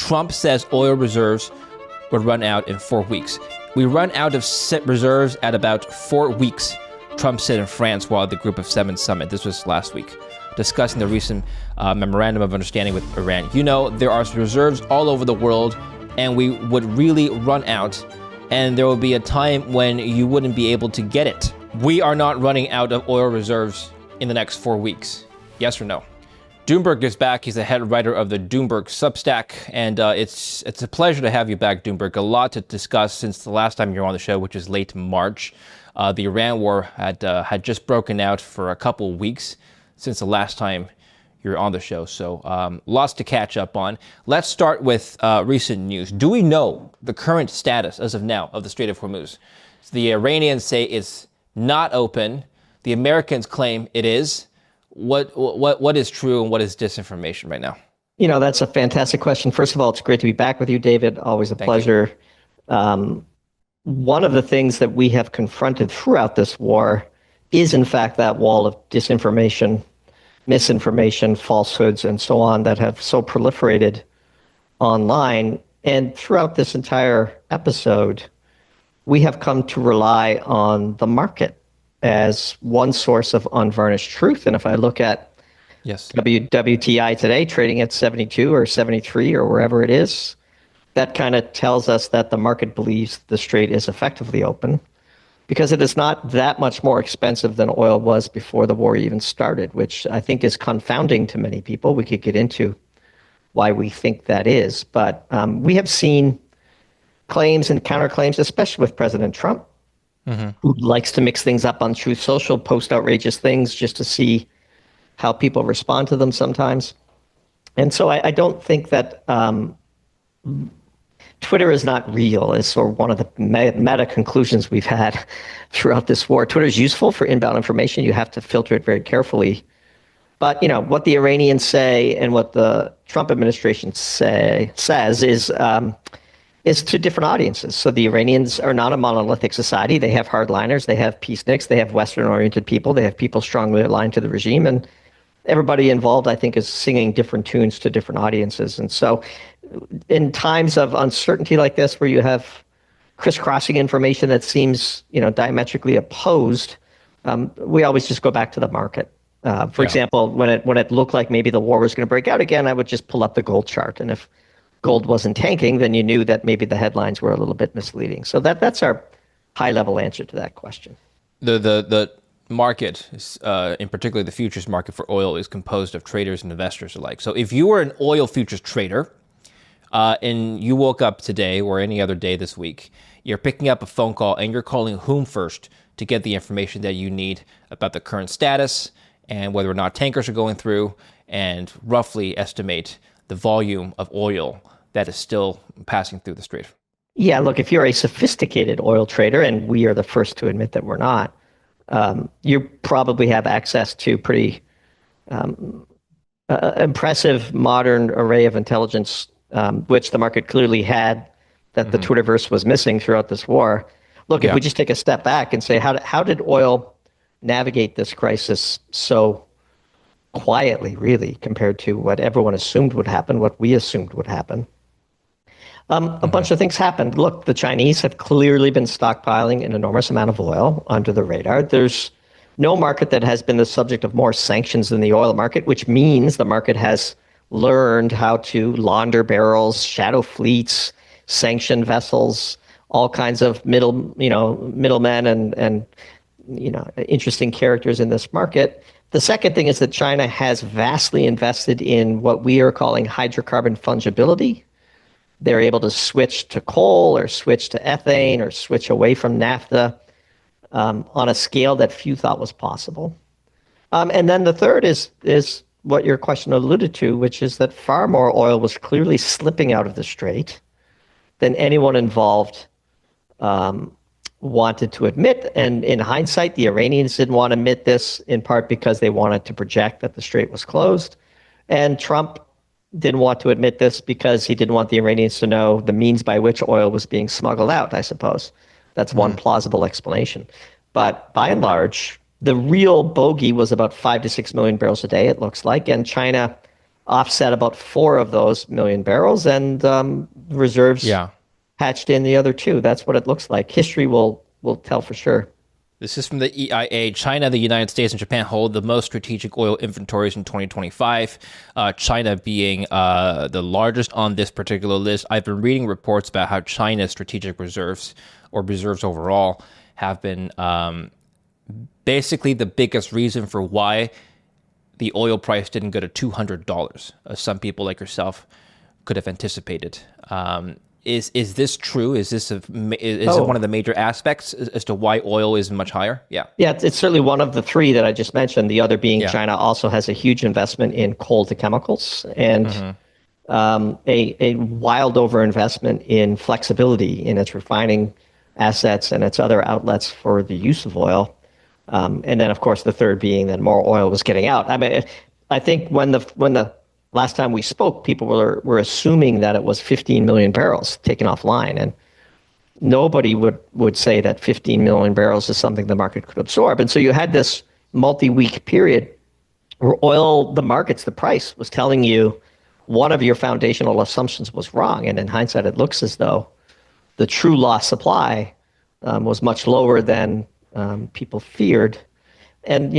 Trump says oil reserves would run out in 4 weeks. We run out of reserves at about 4 weeks, Trump said in France while at the Group of Seven summit. This was last week, discussing the recent memorandum of understanding with Iran. You know, there are reserves all over the world, and we would really run out, and there will be a time when you wouldn't be able to get it. We are not running out of oil reserves in the next 4 weeks. Yes or no? Doomberg is back. He's the head writer of the Doomberg substack, and it's a pleasure to have you back, Doomberg. A lot to discuss since the last time you were on the show, which is late March. The Iran war had just broken out for a couple of weeks since the last time you were on the show, so lots to catch up on. Let's start with recent news. Do we know the current status as of now of the Strait of Hormuz? So the Iranians say it's not open. The Americans claim it is. What is true and what is disinformation right now? You know, that's a fantastic question. First of all, it's great to be back with you, David. Always a pleasure. One of the things that we have confronted throughout this war is, in fact, that wall of disinformation, misinformation, falsehoods, and so on that have so proliferated online. And throughout this entire episode, we have come to rely on the market as one source of unvarnished truth. And if I look at WTI today trading at 72 or 73 or wherever it is, that kind of tells us that the market believes the Strait is effectively open, because it is not that much more expensive than oil was before the war even started, which I think is confounding to many people. We could get into why we think that is. But we have seen claims and counterclaims, especially with President Trump, who likes to mix things up on Truth Social, post outrageous things just to see how people respond to them sometimes. And so I don't think that Twitter is not real is sort of one of the meta conclusions we've had throughout this war. Twitter is useful for inbound information. You have to filter it very carefully. But, you know, what the Iranians say and what the Trump administration says is to different audiences. So the Iranians are not a monolithic society. They have hardliners, they have peaceniks, they have Western-oriented people, they have people strongly aligned to the regime, and everybody involved, I think, is singing different tunes to different audiences. And so in times of uncertainty like this, where you have crisscrossing information that seems, you know, diametrically opposed, we always just go back to the market. For example, when it looked like maybe the war was going to break out again, I would just pull up the gold chart. And if gold wasn't tanking, then you knew that maybe the headlines were a little bit misleading. So that's our high-level answer to that question. The market, in particular the futures market for oil, is composed of traders and investors alike. So if you were an oil futures trader and you woke up today or any other day this week, you're picking up a phone call and you're calling whom first to get the information that you need about the current status and whether or not tankers are going through, and roughly estimate the volume of oil that is still passing through the Strait. Yeah, look, if you're a sophisticated oil trader, and we are the first to admit that we're not, you probably have access to pretty impressive modern array of intelligence, which the market clearly had, that the Twitterverse was missing throughout this war. Look, if we just take a step back and say, how did oil navigate this crisis so quietly, really, compared to what everyone assumed would happen, what we assumed would happen? A bunch of things happened. Look, the Chinese have clearly been stockpiling an enormous amount of oil under the radar. There's no market that has been the subject of more sanctions than the oil market, which means the market has learned how to launder barrels, shadow fleets, sanction vessels, all kinds of middlemen and interesting characters in this market. The second thing is that China has vastly invested in what we are calling hydrocarbon fungibility. They're able to switch to coal or switch to ethane or switch away from naphtha on a scale that few thought was possible. And then the third is what your question alluded to, which is that far more oil was clearly slipping out of the Strait than anyone involved wanted to admit. And in hindsight, the Iranians didn't want to admit this, in part because they wanted to project that the Strait was closed. And Trump didn't want to admit this because he didn't want the Iranians to know the means by which oil was being smuggled out, I suppose. That's one plausible explanation. But by and large, the real bogey was about 5 to 6 million barrels a day, it looks like. And China offset about 4 of those million barrels, and reserves Yeah. hatched in the other 2. That's what it looks like. History will tell for sure. This is from the EIA. China, the United States, and Japan hold the most strategic oil inventories in 2025. China being the largest on this particular list. I've been reading reports about how China's strategic reserves, or reserves overall, have been basically the biggest reason for why the oil price didn't go to $200, as some people like yourself could have anticipated. Is this true? Is this it one of the major aspects as to why oil is much higher? Yeah. Yeah, it's certainly one of the 3 that I just mentioned. The other being China also has a huge investment in coal to chemicals, and a wild overinvestment in flexibility in its refining assets and its other outlets for the use of oil. And then, of course, the third being that more oil was getting out. I mean, I think when the last time we spoke, people were assuming that it was 15 million barrels taken offline, and nobody would say that 15 million barrels is something the market could absorb. And so you had this multi-week period where oil, the markets, the price was telling you one of your foundational assumptions was wrong. And in hindsight, it looks as though the true lost supply was much lower than people feared. And,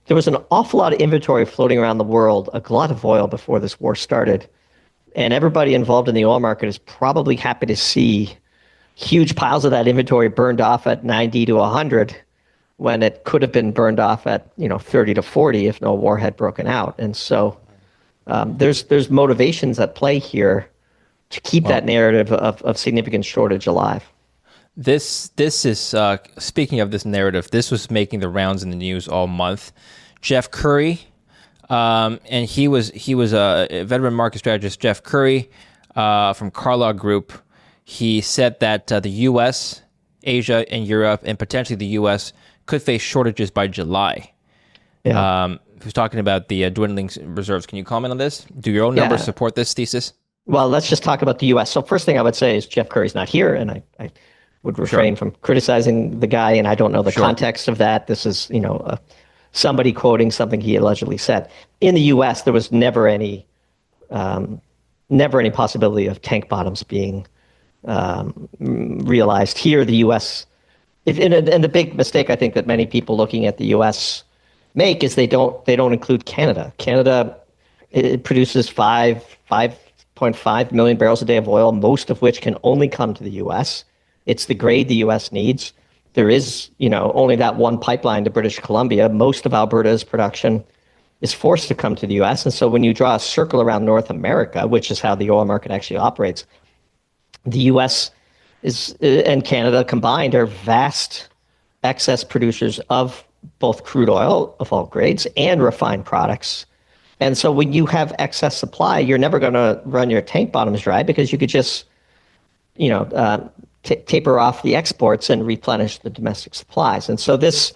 there was an awful lot of inventory floating around the world, a glut of oil before this war started. And everybody involved in the oil market is probably happy to see huge piles of that inventory burned off at 90 to 100 when it could have been burned off at 30 to 40 if no war had broken out. And so there's motivations at play here to keep that narrative of significant shortage alive. This is speaking of this narrative. This was making the rounds in the news all month. Jeff Curry, and he was a veteran market strategist. Jeff Curry from Carlyle Group. He said that the U.S., Asia, and Europe, and potentially the U.S. could face shortages by July. Yeah. He was talking about the dwindling reserves. Can you comment on this? Do your own numbers support this thesis? Well, let's just talk about the U.S. So first thing I would say is Jeff Curry's not here, and I would refrain from criticizing the guy, and I don't know the context of that. This is, somebody quoting something he allegedly said. In the U.S., there was never any possibility of tank bottoms being realized. Here, the U.S., and the big mistake I think that many people looking at the U.S. make is they don't include Canada. Canada, it produces 5.5 million barrels a day of oil, most of which can only come to the U.S. It's the grade the U.S. needs. There is, only that one pipeline to British Columbia. Most of Alberta's production is forced to come to the U.S. And so when you draw a circle around North America, which is how the oil market actually operates, the U.S. and Canada combined are vast excess producers of both crude oil of all grades and refined products. And so when you have excess supply, you're never going to run your tank bottoms dry because you could just, taper off the exports and replenish the domestic supplies. And so this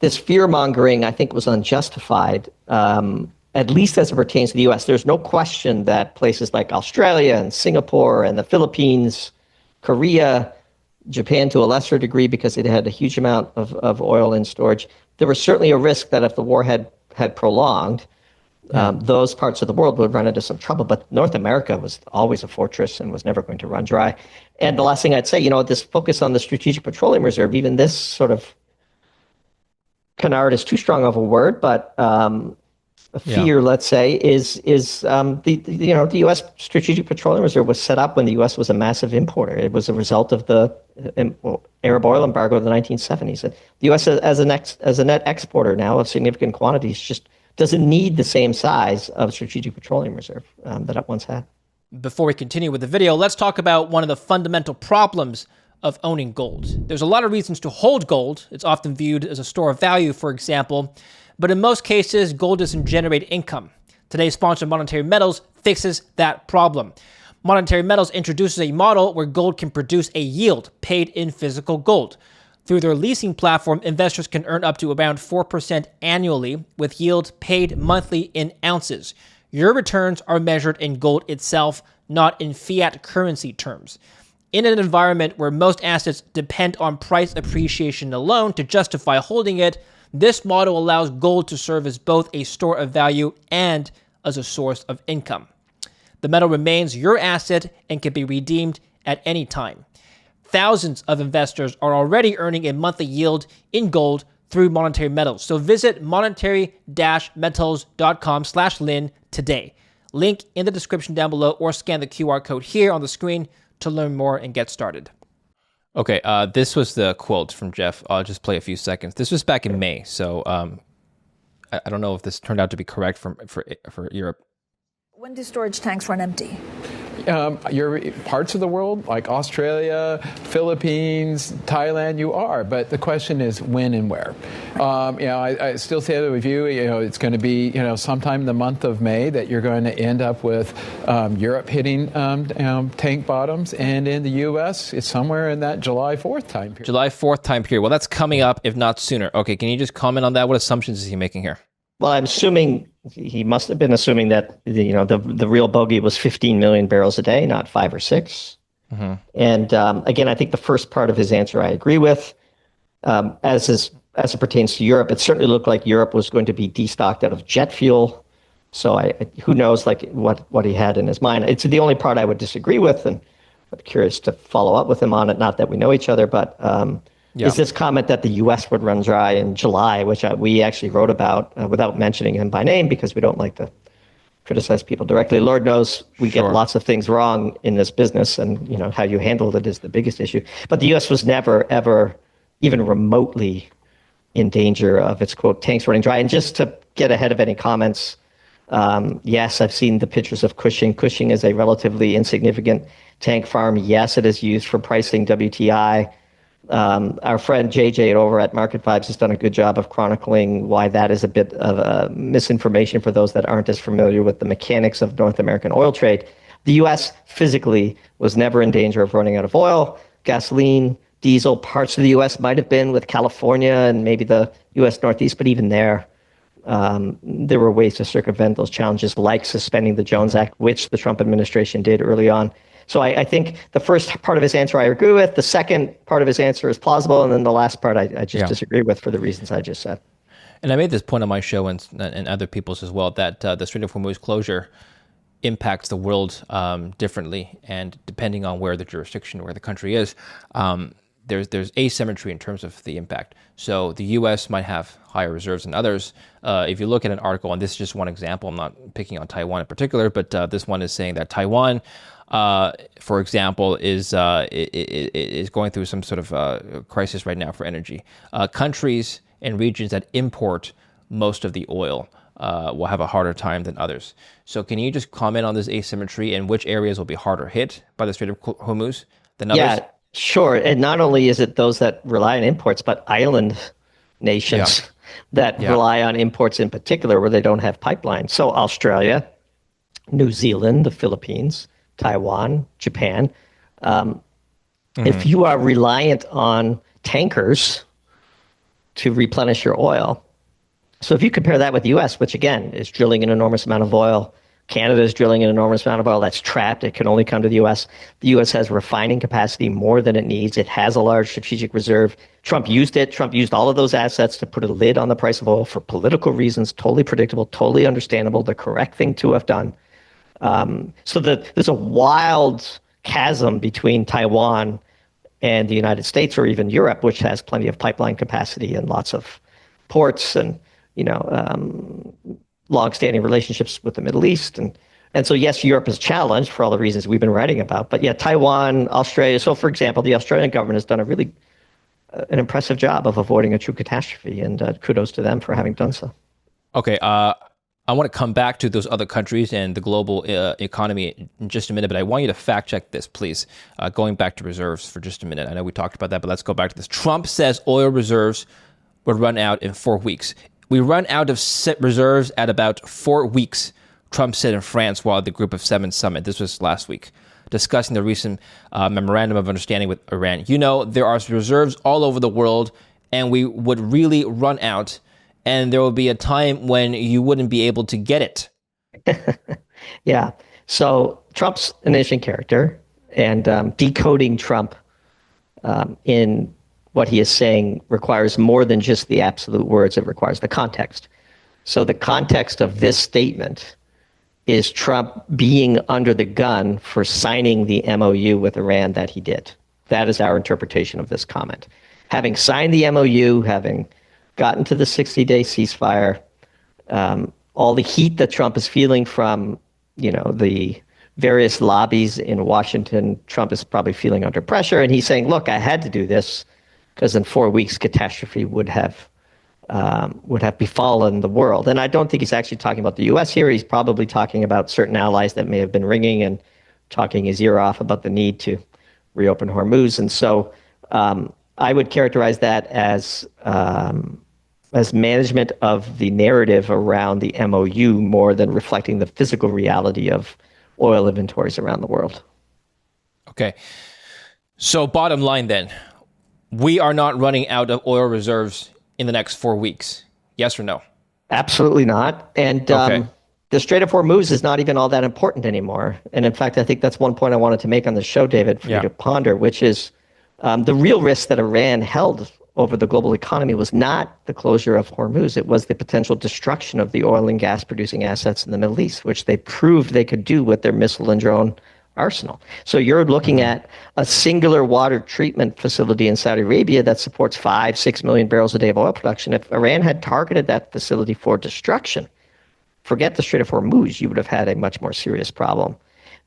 fear-mongering, I think, was unjustified, at least as it pertains to the U.S. There's no question that places like Australia and Singapore and the Philippines, Korea, Japan to a lesser degree because it had a huge amount of oil in storage, there was certainly a risk that if the war had prolonged, those parts of the world would run into some trouble. But North America was always a fortress and was never going to run dry. And the last thing I'd say, this focus on the Strategic Petroleum Reserve, even this sort of canard is too strong of a word, but fear, let's say, is the U.S. Strategic Petroleum Reserve was set up when the U.S. was a massive importer. It was a result of the Arab oil embargo of the 1970s. And the U.S. as a net exporter now of significant quantities just doesn't need the same size of Strategic Petroleum Reserve that it once had. Before we continue with the video, let's talk about one of the fundamental problems of owning gold. There's a lot of reasons to hold gold. It's often viewed as a store of value, for example, but in most cases, gold doesn't generate income. Today's sponsor, Monetary Metals, fixes that problem. Monetary Metals introduces a model where gold can produce a yield paid in physical gold. Through their leasing platform, investors can earn up to around 4% annually, with yield paid monthly in ounces. Your returns are measured in gold itself, not in fiat currency terms. In an environment where most assets depend on price appreciation alone to justify holding it, this model allows gold to serve as both a store of value and as a source of income. The metal remains your asset and can be redeemed at any time. Thousands of investors are already earning a monthly yield in gold through Monetary Metals. So visit monetary-metals.com/Lin today. Link in the description down below, or scan the QR code here on the screen to learn more and get started. Okay, this was the quote from Jeff. I'll just play a few seconds. This was back in May, so I don't know if this turned out to be correct for Europe. When do storage tanks run empty? Your parts of the world, like Australia, Philippines, Thailand, you are. But the question is when and where. I still say with you, it's going to be, sometime in the month of May that you're going to end up with Europe hitting tank bottoms. And in the U.S., it's somewhere in that July 4th time period. July 4th time period. Well, that's coming up, if not sooner. Okay, can you just comment on that? What assumptions is he making here? Well, I'm assuming he must have been assuming that the real bogey was 15 million barrels a day, not 5 or 6. Mm-hmm. And again, I think the first part of his answer I agree with. As it pertains to Europe, it certainly looked like Europe was going to be destocked out of jet fuel. So who knows what he had in his mind. It's the only part I would disagree with, and I'm curious to follow up with him on it. Not that we know each other, but is this comment that the U.S. would run dry in July, which we actually wrote about without mentioning him by name because we don't like to criticize people directly. Lord knows we get lots of things wrong in this business, and how you handled it is the biggest issue. But the U.S. was never, ever, even remotely in danger of its, quote, tanks running dry. And just to get ahead of any comments, yes, I've seen the pictures of Cushing. Cushing is a relatively insignificant tank farm. Yes, it is used for pricing WTI. Our friend JJ over at Market Vibes has done a good job of chronicling why that is a bit of misinformation for those that aren't as familiar with the mechanics of North American oil trade. The U.S. physically was never in danger of running out of oil, gasoline, diesel. Parts of the U.S. might have been with California and maybe the U.S. Northeast, but even there were ways to circumvent those challenges, like suspending the Jones Act, which the Trump administration did early on. So I think the first part of his answer I agree with. The second part of his answer is plausible. And then the last part I just disagree with for the reasons I just said. And I made this point on my show and other people's as well, that the Strait of Hormuz closure impacts the world differently. And depending on where the jurisdiction, where the country is, there's asymmetry in terms of the impact. So the U.S. might have higher reserves than others. If you look at an article, and this is just one example, I'm not picking on Taiwan in particular, but this one is saying that Taiwan, for example, is going through some sort of crisis right now for energy. Countries and regions that import most of the oil will have a harder time than others. So can you just comment on this asymmetry and which areas will be harder hit by the Strait of Hormuz than others? Yeah, sure. And not only is it those that rely on imports, but island nations that rely on imports in particular where they don't have pipelines. So Australia, New Zealand, the Philippines, Taiwan, Japan. If you are reliant on tankers to replenish your oil, so if you compare that with the U.S., which again is drilling an enormous amount of oil, Canada is drilling an enormous amount of oil that's trapped. It can only come to the U.S. The U.S. has refining capacity more than it needs. It has a large strategic reserve. Trump used it. Trump used all of those assets to put a lid on the price of oil for political reasons, totally predictable, totally understandable, the correct thing to have done. So there's a wild chasm between Taiwan and the United States, or even Europe, which has plenty of pipeline capacity and lots of ports and, long-standing relationships with the Middle East. And so, yes, Europe is challenged for all the reasons we've been writing about. But yeah, Taiwan, Australia. So, for example, the Australian government has done an impressive job of avoiding a true catastrophe. And kudos to them for having done so. Okay. I want to come back to those other countries and the global economy in just a minute, but I want you to fact check this, please. Going back to reserves for just a minute. I know we talked about that, but let's go back to this. Trump says oil reserves would run out in 4 weeks. We run out of reserves at about 4 weeks, Trump said in France while at the Group of Seven summit. This was last week, discussing the recent memorandum of understanding with Iran. There are reserves all over the world, and we would really run out. And there will be a time when you wouldn't be able to get it. Yeah. So Trump's an interesting character, and decoding Trump in what he is saying requires more than just the absolute words. It requires the context. So the context of this statement is Trump being under the gun for signing the MOU with Iran that he did. That is our interpretation of this comment. Having signed the MOU, having gotten to the 60-day ceasefire, all the heat that Trump is feeling from, the various lobbies in Washington, Trump is probably feeling under pressure, and he's saying, look, I had to do this because in 4 weeks catastrophe would have befallen the world. And I don't think he's actually talking about the U.S. here. He's probably talking about certain allies that may have been ringing and talking his ear off about the need to reopen Hormuz. And so I would characterize that as management of the narrative around the MOU more than reflecting the physical reality of oil inventories around the world. Okay. So bottom line then, we are not running out of oil reserves in the next 4 weeks. Yes or no? Absolutely not. And the Strait of Hormuz is not even all that important anymore. And in fact, I think that's one point I wanted to make on the show, David, for you to ponder, which is the real risk that Iran held over the global economy was not the closure of Hormuz. It was the potential destruction of the oil and gas producing assets in the Middle East, which they proved they could do with their missile and drone arsenal. So you're looking at a singular water treatment facility in Saudi Arabia that supports 5-6 million barrels a day of oil production. If Iran had targeted that facility for destruction, forget the Strait of Hormuz, you would have had a much more serious problem.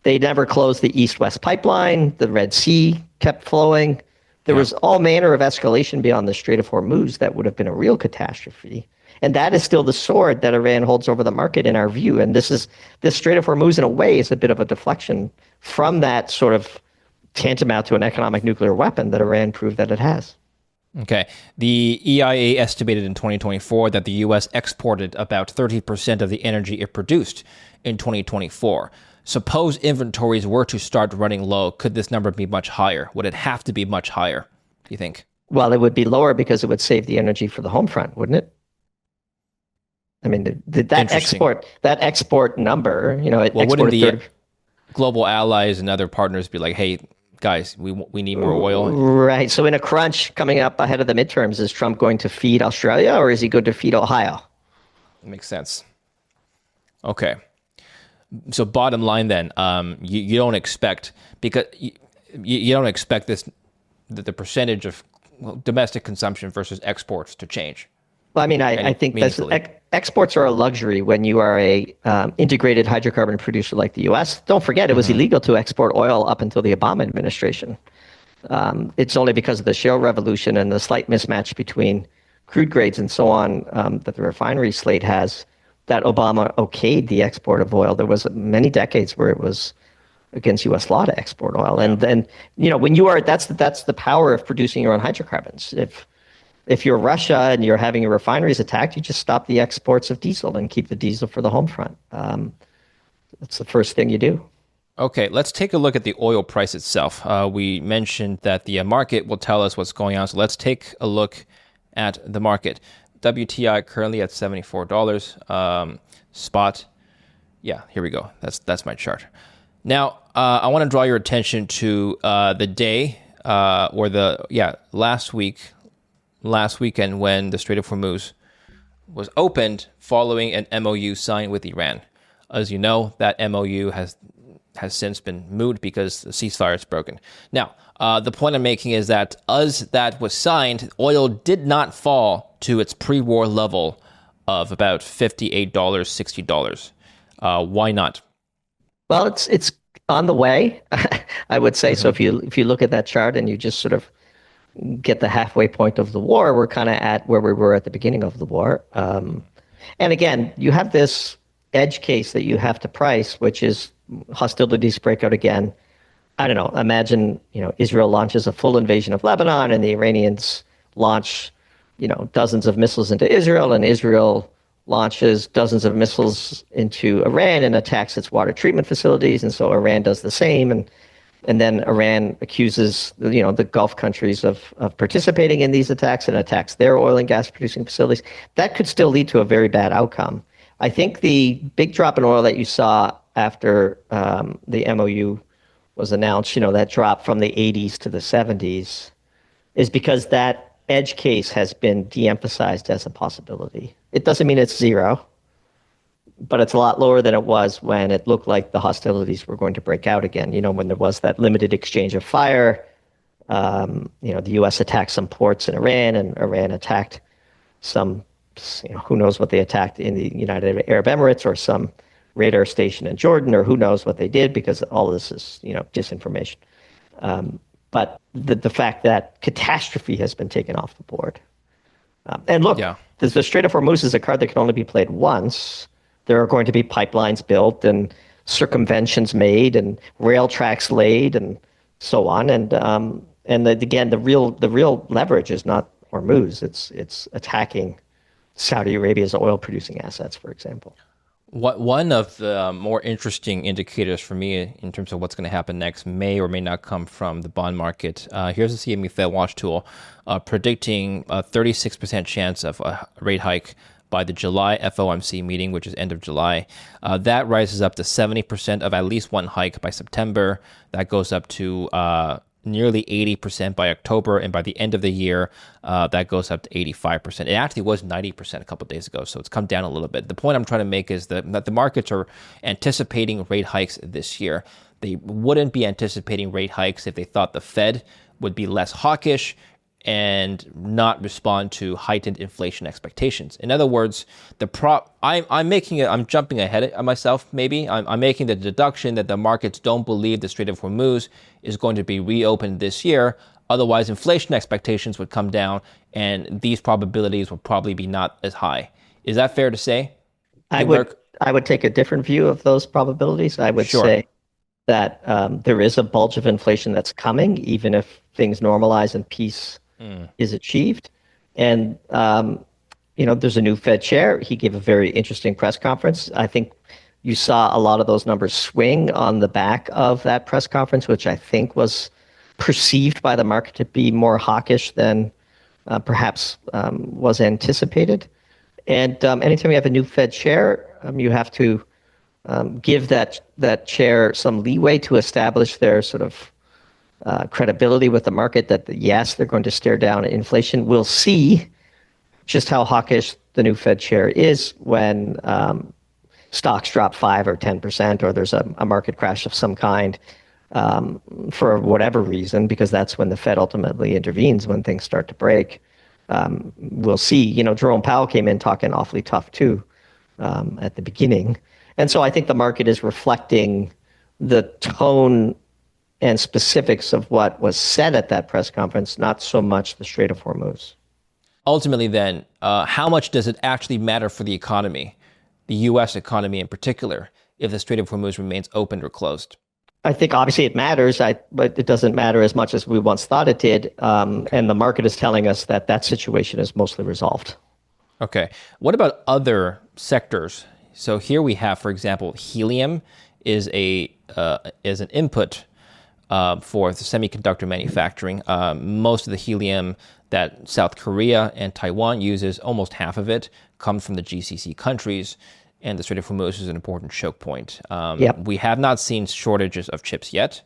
They never closed the East-West pipeline. The Red Sea kept flowing. There was all manner of escalation beyond the Strait of Hormuz that would have been a real catastrophe. And that is still the sword that Iran holds over the market in our view. And this Strait of Hormuz, in a way, is a bit of a deflection from that sort of tantamount to an economic nuclear weapon that Iran proved that it has. Okay. The EIA estimated in 2024 that the U.S. exported about 30% of the energy it produced in 2024. Suppose inventories were to start running low, could this number be much higher? Would it have to be much higher, do you think? Well, it would be lower because it would save the energy for the home front, wouldn't it? I mean, that export number, wouldn't the global allies and other partners be like, hey, guys, we need more oil? Right. So in a crunch coming up ahead of the midterms, is Trump going to feed Australia or is he going to feed Ohio? Makes sense. Okay. So bottom line then, you don't expect, because you don't expect the percentage of domestic consumption versus exports to change. Well, I mean, I think exports are a luxury when you are a integrated hydrocarbon producer like the U.S. Don't forget, it was illegal to export oil up until the Obama administration. It's only because of the shale revolution and the slight mismatch between crude grades and so on that the refinery slate has, that Obama okayed the export of oil. There was many decades where it was against U.S. law to export oil. And then, when you are, that's the power of producing your own hydrocarbons. If you're Russia and you're having your refineries attacked, you just stop the exports of diesel and keep the diesel for the home front. That's the first thing you do. Okay, let's take a look at the oil price itself. We mentioned that the market will tell us what's going on, so let's take a look at the market. WTI currently at $74. Spot, yeah, here we go. That's my chart. Now, I want to draw your attention to the day last weekend when the Strait of Hormuz was opened following an MOU signed with Iran. As you know, that MOU has since been moved because the ceasefire is broken. Now, the point I'm making is that as that was signed, oil did not fall to its pre-war level of about $58, $60. Why not? Well, it's on the way, I would say. So if you look at that chart and you just sort of get the halfway point of the war, we're kind of at where we were at the beginning of the war. And again, you have this edge case that you have to price, which is hostilities break out again. I don't know, imagine, Israel launches a full invasion of Lebanon and the Iranians launch, dozens of missiles into Israel, and Israel launches dozens of missiles into Iran and attacks its water treatment facilities. And so Iran does the same. And then Iran accuses, the Gulf countries of participating in these attacks and attacks their oil and gas producing facilities. That could still lead to a very bad outcome. I think the big drop in oil that you saw after the MOU was announced, that drop from the 80s to the 70s, is because that edge case has been de-emphasized as a possibility. It doesn't mean it's zero. but it's a lot lower than it was when it looked like the hostilities were going to break out again. When there was that limited exchange of fire. The U.S. attacked some ports in Iran, and Iran attacked some, who knows what they attacked in the United Arab Emirates or some radar station in Jordan, or who knows what they did, because all of this is, disinformation. But the fact that catastrophe has been taken off the board. And look, the Strait of Hormuz is a card that can only be played once. There are going to be pipelines built and circumventions made and rail tracks laid and so on. And again, the real leverage is not Hormuz. It's attacking Saudi Arabia's oil producing assets, for example. One of the more interesting indicators for me in terms of what's going to happen next may or may not come from the bond market. Here's the CME Fed Watch tool predicting a 36% chance of a rate hike by the July FOMC meeting, which is end of July. That rises up to 70% of at least one hike by September. That goes up to nearly 80% by October, and by the end of the year, that goes up to 85%. It actually was 90% a couple of days ago, so it's come down a little bit. The point I'm trying to make is that the markets are anticipating rate hikes this year. They wouldn't be anticipating rate hikes if they thought the Fed would be less hawkish and not respond to heightened inflation expectations. In other words, I'm jumping ahead of myself. Maybe I'm making the deduction that the markets don't believe the Strait of Hormuz is going to be reopened this year. Otherwise, inflation expectations would come down, and these probabilities will probably be not as high. Is that fair to say? I would take a different view of those probabilities. I would say that there is a bulge of inflation that's coming, even if things normalize and peace is achieved. And, there's a new Fed chair. He gave a very interesting press conference. I think you saw a lot of those numbers swing on the back of that press conference, which I think was perceived by the market to be more hawkish than perhaps was anticipated. And anytime you have a new Fed chair, you have to give that chair some leeway to establish their sort of credibility with the market that, yes, they're going to stare down inflation. We'll see just how hawkish the new Fed chair is when stocks drop 5 or 10%, or there's a market crash of some kind for whatever reason, because that's when the Fed ultimately intervenes, when things start to break. We'll see. Jerome Powell came in talking awfully tough too at the beginning. And so I think the market is reflecting the tone and specifics of what was said at that press conference, not so much the Strait of Hormuz. Ultimately, then, how much does it actually matter for the economy, the U.S. economy in particular, if the Strait of Hormuz remains open or closed? I think obviously it matters, but it doesn't matter as much as we once thought it did. And the market is telling us that situation is mostly resolved. Okay. What about other sectors? So here we have, for example, helium is an input for the semiconductor manufacturing. Most of the helium that South Korea and Taiwan uses, almost half of it, comes from the GCC countries, and the Strait of Hormuz is an important choke point. We have not seen shortages of chips yet.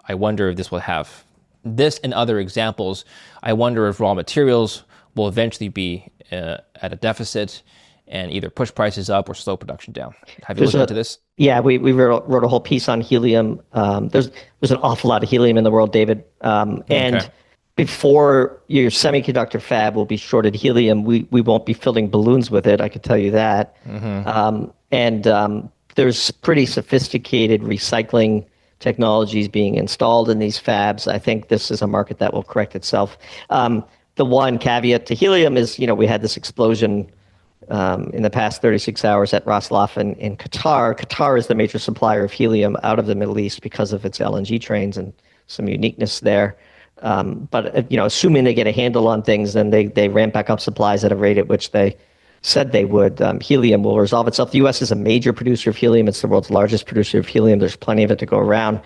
I wonder if this will have this and other examples. I wonder if raw materials will eventually be at a deficit and either push prices up or slow production down. Have you looked into this? Yeah, we wrote a whole piece on helium. There's an awful lot of helium in the world, David. And before your semiconductor fab will be shorted helium, we won't be filling balloons with it, I can tell you that. There's pretty sophisticated recycling technologies being installed in these fabs. I think this is a market that will correct itself. The one caveat to helium is, we had this explosion in the past 36 hours at Ras Laffan in Qatar. Qatar is the major supplier of helium out of the Middle East because of its LNG trains and some uniqueness there. But assuming they get a handle on things, then they ramp back up supplies at a rate at which they said they would. Helium will resolve itself. The U.S. is a major producer of helium. It's the world's largest producer of helium. There's plenty of it to go around,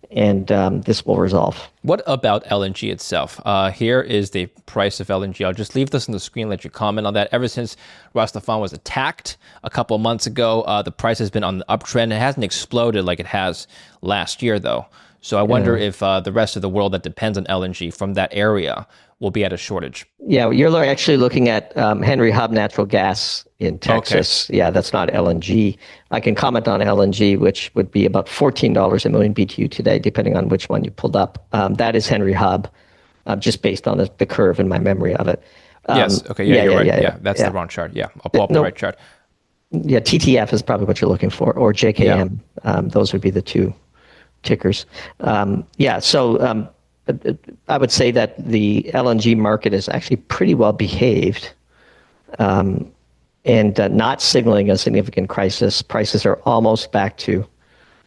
and this will resolve. What about LNG itself? Here is the price of LNG. I'll just leave this on the screen, let you comment on that. Ever since Ras Laffan was attacked a couple of months ago, the price has been on the uptrend. It hasn't exploded like it has last year, though. So I wonder if the rest of the world that depends on LNG from that area will be at a shortage. Yeah, you're actually looking at Henry Hub natural gas in Texas. Okay. Yeah, that's not LNG. I can comment on LNG, which would be about $14 a million BTU today, depending on which one you pulled up. That is Henry Hub, just based on the curve in my memory of it. Yes. Okay. Yeah, you're right. Yeah, that's the wrong chart. Yeah, I'll pull up the right chart. Yeah, TTF is probably what you're looking for, or JKM. Yeah. Those would be the two tickers. So I would say that the LNG market is actually pretty well behaved, and not signaling a significant crisis. Prices are almost back to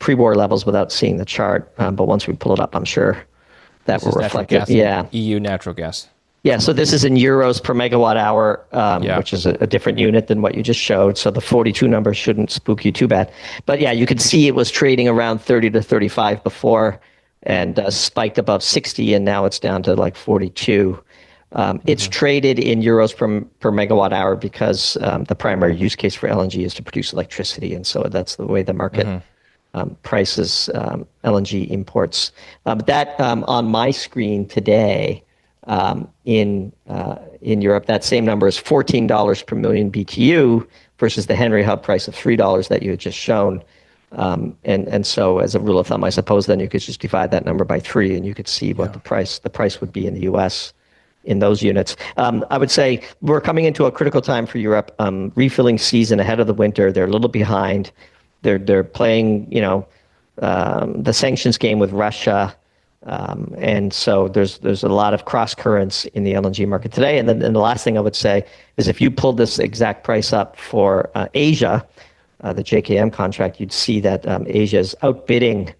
pre-war levels without seeing the chart. But once we pull it up, I'm sure that will reflect it. Yeah, EU natural gas. Yeah, so this is in euros per megawatt hour, which is a different unit than what you just showed. So the 42 number shouldn't spook you too bad. But yeah, you can see it was trading around 30 to 35 before, and spiked above 60, and now it's down to like 42. It's traded in euros per megawatt hour because the primary use case for LNG is to produce electricity, and so that's the way the market prices LNG imports. That on my screen today. In Europe, that same number is $14 per million BTU versus the Henry Hub price of $3 that you had just shown. And so as a rule of thumb, I suppose then you could just divide that number by 3 and you could see what the price would be in the US in those units. I would say we're coming into a critical time for Europe, refilling season ahead of the winter. They're a little behind. They're playing, the sanctions game with Russia. And so there's a lot of cross currents in the LNG market today. And then the last thing I would say is if you pulled this exact price up for Asia, the JKM contract, you'd see that Asia is outbidding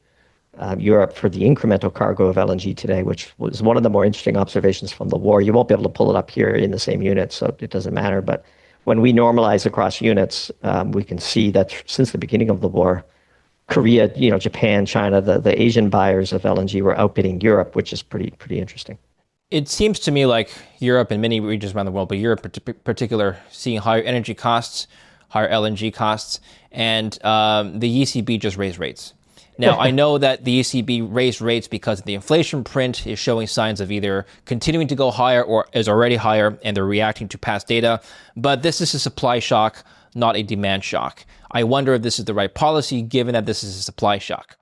Europe for the incremental cargo of LNG today, which was one of the more interesting observations from the war. You won't be able to pull it up here in the same unit, so it doesn't matter. But when we normalize across units, we can see that since the beginning of the war, Korea, Japan, China, the Asian buyers of LNG were outbidding Europe, which is pretty interesting. It seems to me like Europe and many regions around the world, but Europe in particular, seeing higher energy costs, higher LNG costs, and the ECB just raised rates. Now, I know that the ECB raised rates because the inflation print is showing signs of either continuing to go higher or is already higher, and they're reacting to past data. But this is a supply shock, not a demand shock. I wonder if this is the right policy, given that this is a supply shock.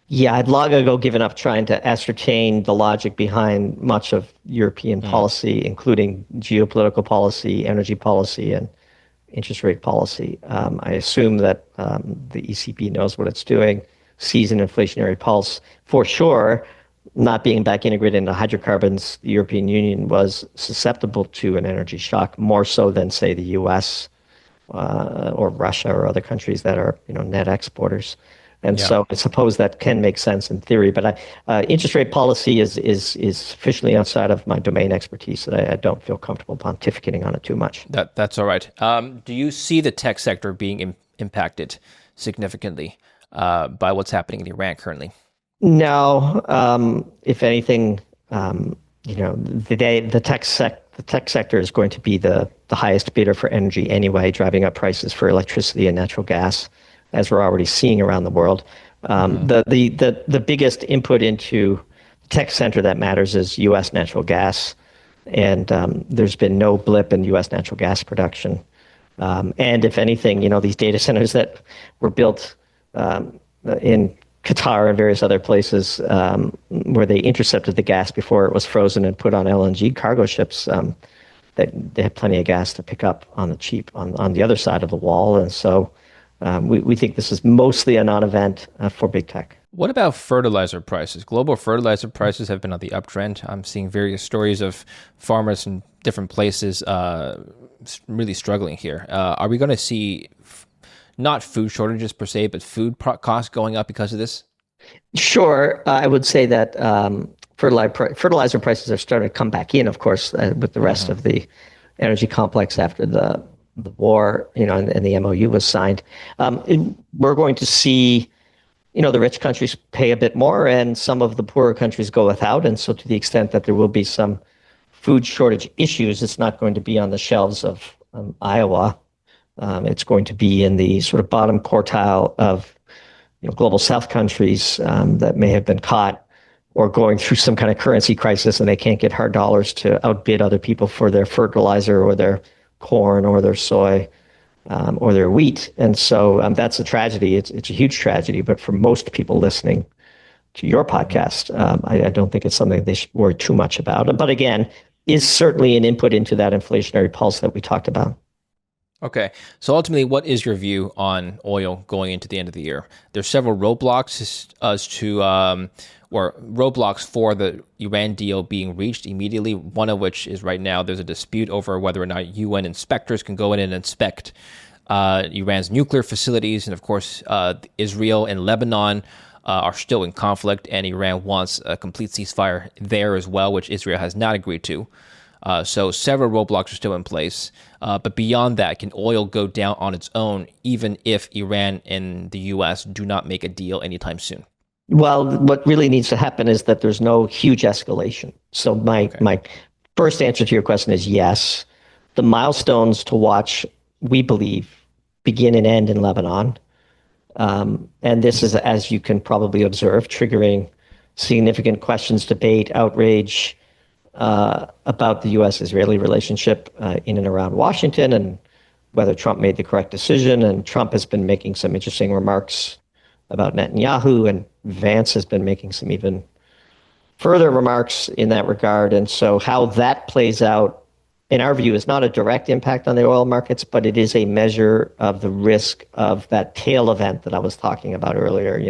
Yeah, I'd long ago given up trying to ascertain the logic behind much of European policy, including geopolitical policy, energy policy, and interest rate policy. I assume that the ECB knows what it's doing, sees an inflationary pulse. For sure, not being back integrated into hydrocarbons, the European Union was susceptible to an energy shock, more so than, say, the US or Russia or other countries that are net exporters. And so I suppose that can make sense in theory, but interest rate policy is sufficiently outside of my domain expertise that I don't feel comfortable pontificating on it too much. That's all right. Do you see the tech sector being impacted significantly by what's happening in Iran currently? No. If anything, the tech sector is going to be the highest bidder for energy anyway, driving up prices for electricity and natural gas, as we're already seeing around the world. The biggest input into the tech center that matters is U.S. natural gas, and there's been no blip in U.S. natural gas production. And if anything, these data centers that were built in Qatar and various other places where they intercepted the gas before it was frozen and put on LNG cargo ships, they had plenty of gas to pick up on the cheap on the other side of the wall. And so we think this is mostly a non-event for big tech. What about fertilizer prices? Global fertilizer prices have been on the uptrend. I'm seeing various stories of farmers in different places really struggling here. Are we going to see not food shortages per se, but food costs going up because of this? Sure. I would say that fertilizer prices are starting to come back in, of course, with the rest of the energy complex after the war, and the MOU was signed. We're going to see, the rich countries pay a bit more and some of the poorer countries go without. And so to the extent that there will be some food shortage issues, it's not going to be on the shelves of Iowa. It's going to be in the sort of bottom quartile of global South countries that may have been caught or going through some kind of currency crisis and they can't get hard dollars to outbid other people for their fertilizer or their corn or their soy or their wheat. And so that's a tragedy. It's a huge tragedy. But for most people listening to your podcast, I don't think it's something they should worry too much about. But again, is certainly an input into that inflationary pulse that we talked about. Okay. So ultimately, what is your view on oil going into the end of the year? There's several roadblocks roadblocks for the Iran deal being reached immediately, one of which is right now there's a dispute over whether or not UN inspectors can go in and inspect Iran's nuclear facilities. And of course, Israel and Lebanon are still in conflict, and Iran wants a complete ceasefire there as well, which Israel has not agreed to. So several roadblocks are still in place. But beyond that, can oil go down on its own, even if Iran and the U.S. do not make a deal anytime soon? Well, what really needs to happen is that there's no huge escalation. So my first answer to your question is yes. The milestones to watch, we believe, begin and end in Lebanon. And this is, as you can probably observe, triggering significant questions, debate, outrage about the U.S.-Israeli relationship in and around Washington and whether Trump made the correct decision. And Trump has been making some interesting remarks about Netanyahu, and Vance has been making some even further remarks in that regard. And so how that plays out, in our view, is not a direct impact on the oil markets, but it is a measure of the risk of that tail event that I was talking about earlier.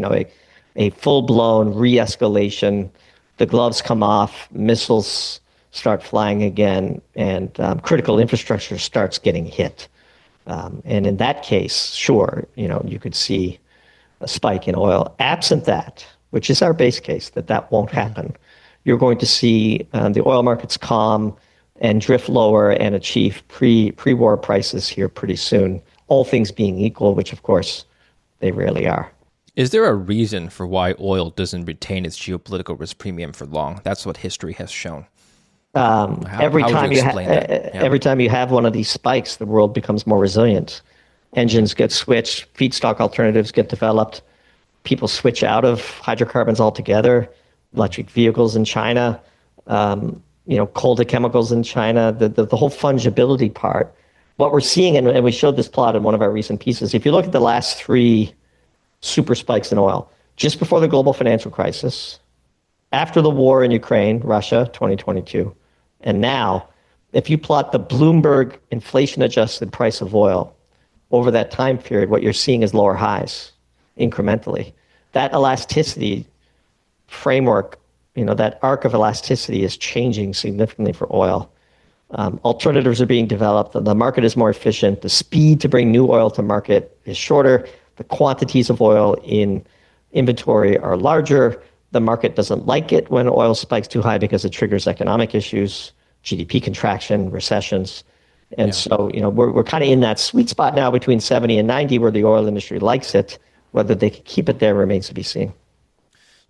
A full-blown re-escalation, the gloves come off, missiles start flying again, and critical infrastructure starts getting hit. And in that case, sure, you could see a spike in oil. Absent that, which is our base case, that won't happen, you're going to see the oil markets calm and drift lower and achieve pre-war prices here pretty soon, all things being equal, which of course they rarely are. Is there a reason for why oil doesn't retain its geopolitical risk premium for long? That's what history has shown. Every time you have one of these spikes, the world becomes more resilient. Engines get switched, feedstock alternatives get developed, people switch out of hydrocarbons altogether, electric vehicles in China, coal to chemicals in China, the whole fungibility part. What we're seeing, and we showed this plot in one of our recent pieces, if you look at the last three super spikes in oil, just before the global financial crisis, after the war in Ukraine, Russia, 2022, and now, if you plot the Bloomberg inflation-adjusted price of oil over that time period, what you're seeing is lower highs incrementally. That elasticity framework, that arc of elasticity is changing significantly for oil. Alternatives are being developed. The market is more efficient. The speed to bring new oil to market is shorter. The quantities of oil in inventory are larger. The market doesn't like it when oil spikes too high because it triggers economic issues, GDP contraction, recessions. And so, we're kind of in that sweet spot now between 70 and 90 where the oil industry likes it. Whether they can keep it there remains to be seen.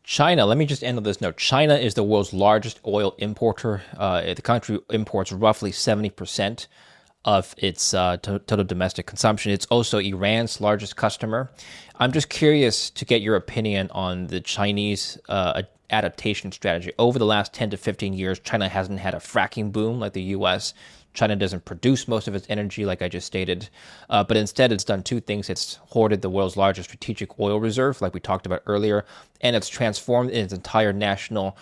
China, let me just end on this note. China is the world's largest oil importer. The country imports roughly 70% of its total domestic consumption. It's also Iran's largest customer. I'm just curious to get your opinion on the Chinese adaptation strategy. Over the last 10 to 15 years, China hasn't had a fracking boom like the U.S. China doesn't produce most of its energy, like I just stated, but instead it's done two things. It's hoarded the world's largest strategic oil reserve, like we talked about earlier, and it's transformed its entire national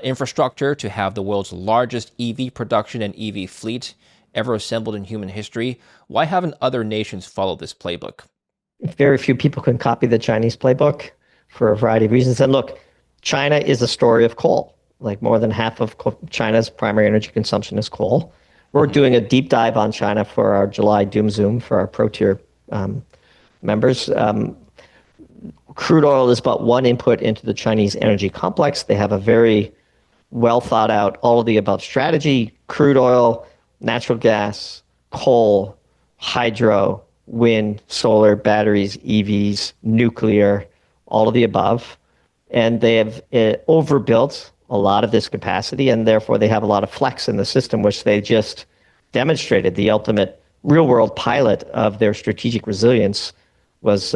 infrastructure to have the world's largest EV production and EV fleet ever assembled in human history. Why haven't other nations followed this playbook? Very few people can copy the Chinese playbook for a variety of reasons. And look, China is a story of coal. Like more than half of China's primary energy consumption is coal. We're doing a deep dive on China for our July Doom Zoom for our Pro Tier members. Crude oil is but one input into the Chinese energy complex. They have a very well thought out, all of the above strategy: crude oil, natural gas, coal, hydro, wind, solar, batteries, EVs, nuclear, all of the above. And they have overbuilt a lot of this capacity, and therefore they have a lot of flex in the system, which they just demonstrated. The ultimate real-world pilot of their strategic resilience was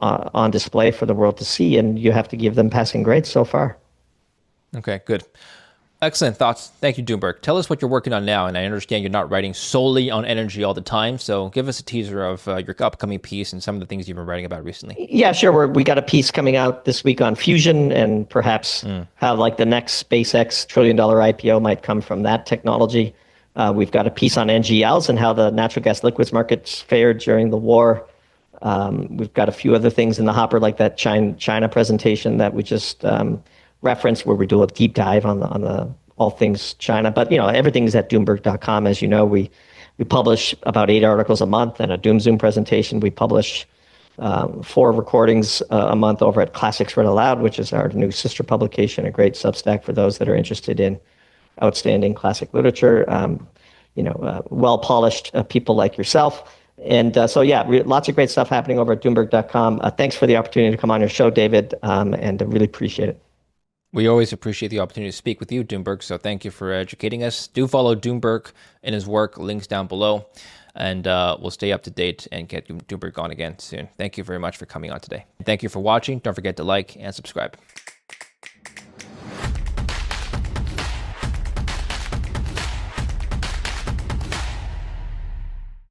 on display for the world to see, and you have to give them passing grades so far. Okay, good. Excellent thoughts. Thank you, Doomberg. Tell us what you're working on now, and I understand you're not writing solely on energy all the time, so give us a teaser of your upcoming piece and some of the things you've been writing about recently. Yeah, sure. We got a piece coming out this week on fusion and perhaps how like the next SpaceX $1 trillion IPO might come from that technology. We've got a piece on NGLs and how the natural gas liquids markets fared during the war. We've got a few other things in the hopper, like that China presentation that we just referenced, where we do a deep dive on the all things China. But everything's at Doomberg.com. As you know, we publish about 8 articles a month and a Doom Zoom presentation. We publish 4 recordings a month over at Classics Read Aloud, which is our new sister publication, a great substack for those that are interested in outstanding classic literature. Well-polished people like yourself. And lots of great stuff happening over at Doomberg.com. Thanks for the opportunity to come on your show, David, and I really appreciate it. We always appreciate the opportunity to speak with you, Doomberg, so thank you for educating us. Do follow Doomberg in his work, links down below, and we'll stay up to date and get Doomberg on again soon. Thank you very much for coming on today. Thank you for watching. Don't forget to like and subscribe.